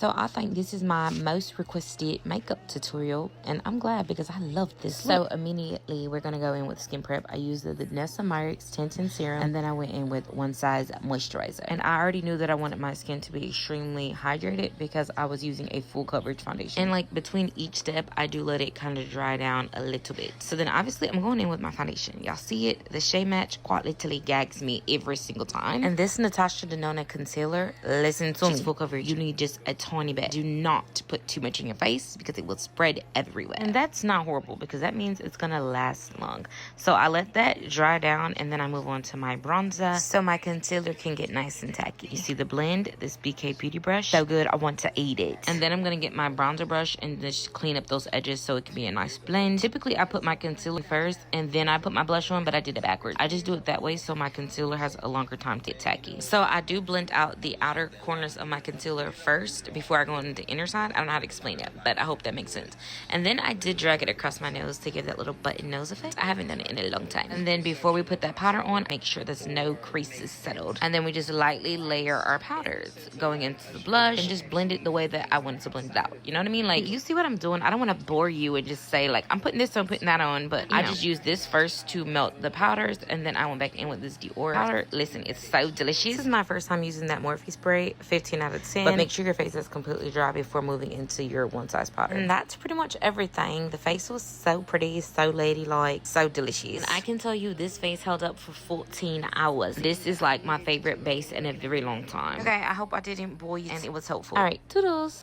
So I think this is my most requested makeup tutorial, and I'm glad because I love this. So immediately we're gonna go in with skin prep. I used the Nessa Myricks Tinting Serum, and then I went in with One Size Moisturizer. And I already knew that I wanted my skin to be extremely hydrated because I was using a full coverage foundation. And like between each step, I do let it kind of dry down a little bit. So then obviously I'm going in with my foundation. Y'all see it? The shade match quite literally gags me every single time. And this Natasha Denona concealer, listen to me, full coverage. You need just a tiny bit. Do not put too much in your face because it will spread everywhere. And that's not horrible because that means it's gonna last long. So I let that dry down and then I move on to my bronzer so my concealer can get nice and tacky. You see the blend, this BK Beauty brush, so good I want to eat it. And then I'm gonna get my bronzer brush and just clean up those edges so it can be a nice blend. Typically I put my concealer first and then I put my blush on, but I did it backwards. I just do it that way so my concealer has a longer time to get tacky. So I do blend out the outer corners of my concealer first before I go on the inner side. I don't know how to explain it, but I hope that makes sense. And then I did drag it across my nose to give that little button nose effect. I haven't done it in a long time. And then before we put that powder on, make sure there's no creases settled. And then we just lightly layer our powders going into the blush and just blend it the way that I wanted to blend it out. You know what I mean? Like, you see what I'm doing? I don't want to bore you and just say like, I'm putting this on, putting that on, but I just used this first to melt the powders and then I went back in with this Dior powder. Listen, it's so delicious. This is my first time using that Morphe spray, 15 out of 10. But make sure your face is completely dry before moving into your One Size powder. And that's pretty much everything. The face was so pretty, so ladylike, so delicious. And I can tell you this face held up for 14 hours. This is like my favorite base in a very long time. Okay, I hope I didn't bore you and it was helpful. All right, toodles.